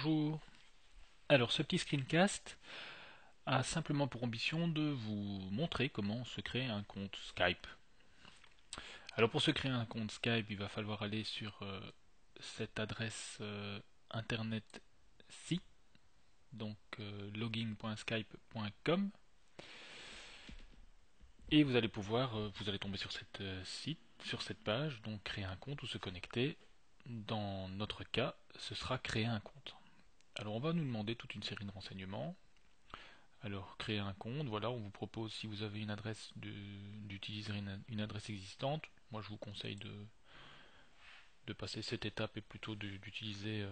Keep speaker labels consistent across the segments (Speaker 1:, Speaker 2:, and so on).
Speaker 1: Bonjour. Alors ce petit screencast a simplement pour ambition de vous montrer comment se créer un compte Skype. Alors pour se créer un compte Skype, il va falloir aller sur cette adresse internet-ci, donc login.skype.com, et vous allez vous allez tomber sur cette site, sur cette page, donc créer un compte ou se connecter. Dans notre cas, ce sera créer un compte. Alors on va nous demander toute une série de renseignements. Alors, créer un compte, voilà, on vous propose, si vous avez une adresse, d'utiliser une adresse existante. Moi, je vous conseille de passer cette étape et plutôt d'utiliser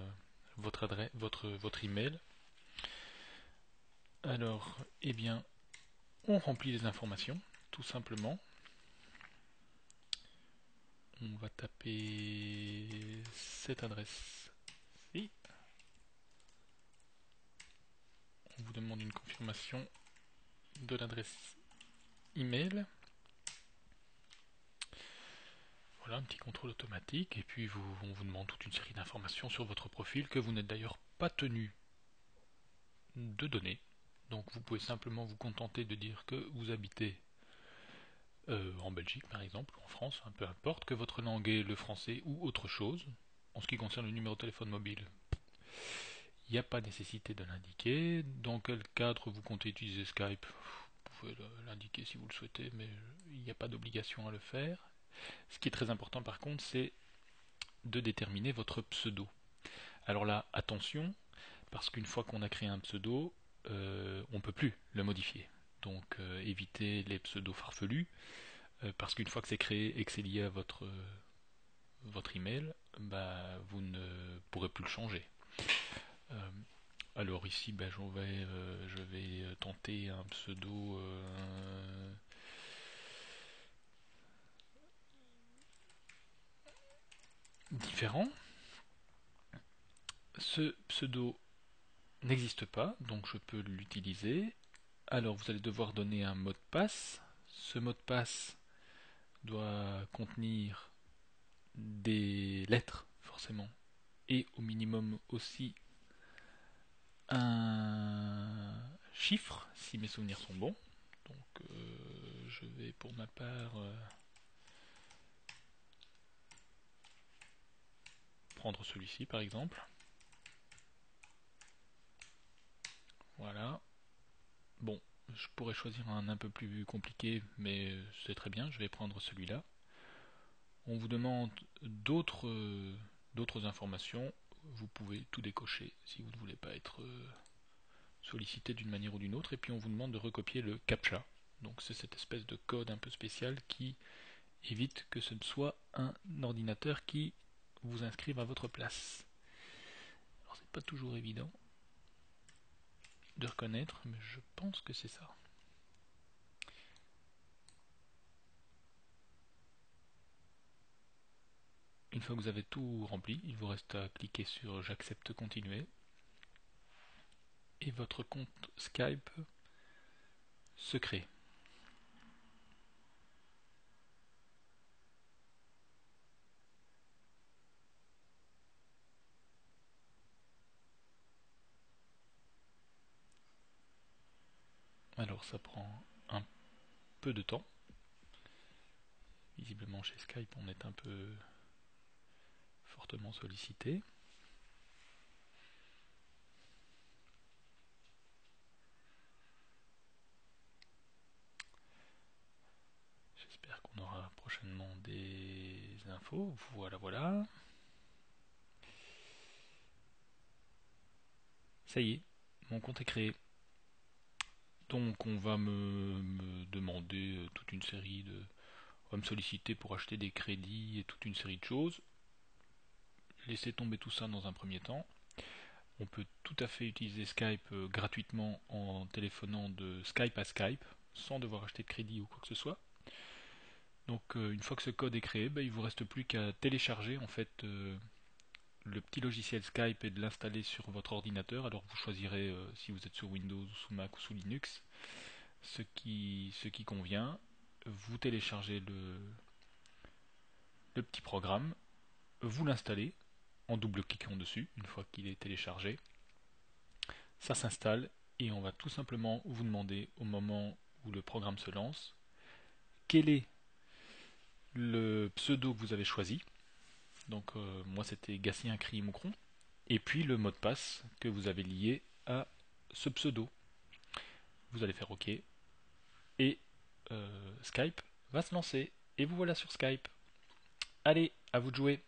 Speaker 1: votre adresse, votre email. Alors, eh bien, on remplit les informations, tout simplement. On va taper cette adresse-ci. On vous demande une confirmation de l'adresse email. Voilà, un petit contrôle automatique, et puis on vous demande toute une série d'informations sur votre profil que vous n'êtes d'ailleurs pas tenu de donner. Donc vous pouvez simplement vous contenter de dire que vous habitez en Belgique par exemple, ou en France, hein, peu importe, que votre langue est le français ou autre chose. En ce qui concerne le numéro de téléphone mobile, il n'y a pas nécessité de l'indiquer. Dans quel cadre vous comptez utiliser Skype? Vous pouvez l'indiquer si vous le souhaitez, mais il n'y a pas d'obligation à le faire. Ce qui est très important par contre, c'est de déterminer votre pseudo. Alors là, attention, parce qu'une fois qu'on a créé un pseudo, on ne peut plus le modifier. Donc évitez les pseudos farfelus, parce qu'une fois que c'est créé et que c'est lié à votre email, bah, vous ne pourrez plus le changer. Euh, alors ici, bah, je vais tenter un pseudo différent. Ce pseudo n'existe pas, donc je peux l'utiliser. Alors vous allez devoir donner un mot de passe. Ce mot de passe doit contenir des lettres, forcément, et au minimum aussi un chiffre, si mes souvenirs sont bons. Donc je vais pour ma part prendre celui-ci par exemple. Voilà. Bon, je pourrais choisir un peu plus compliqué, mais c'est très bien, je vais prendre celui-là. On vous demande d'autres informations, vous pouvez tout décocher si vous ne voulez pas être sollicité d'une manière ou d'une autre, et puis on vous demande de recopier le CAPTCHA. Donc c'est cette espèce de code un peu spécial qui évite que ce ne soit un ordinateur qui vous inscrive à votre place. Alors c'est pas toujours évident de reconnaître, mais je pense que c'est ça. Une fois que vous avez tout rempli, il vous reste à cliquer sur j'accepte continuer et votre compte Skype se crée. Alors ça prend un peu de temps. Visiblement chez Skype on est un peu fortement sollicité. J'espère qu'on aura prochainement des infos. Voilà, voilà. Ça y est, mon compte est créé. Donc on va me demander toute une série de... On va me solliciter pour acheter des crédits et toute une série de choses. Laissez tomber tout ça dans un premier temps. On peut tout à fait utiliser Skype gratuitement en téléphonant de Skype à Skype, sans devoir acheter de crédit ou quoi que ce soit. Donc une fois que ce code est créé, bah, il ne vous reste plus qu'à télécharger en fait le petit logiciel Skype et de l'installer sur votre ordinateur. Alors vous choisirez si vous êtes sur Windows, sous Mac ou sous Linux, ce qui convient. Vous téléchargez le petit programme, vous l'installez en double-cliquant dessus une fois qu'il est téléchargé. Ça s'installe et on va tout simplement vous demander au moment où le programme se lance quel est le pseudo que vous avez choisi. Donc moi c'était Gatien Cri Moucron. Et puis le mot de passe que vous avez lié à ce pseudo. Vous allez faire OK et Skype va se lancer. Et vous voilà sur Skype. Allez, à vous de jouer.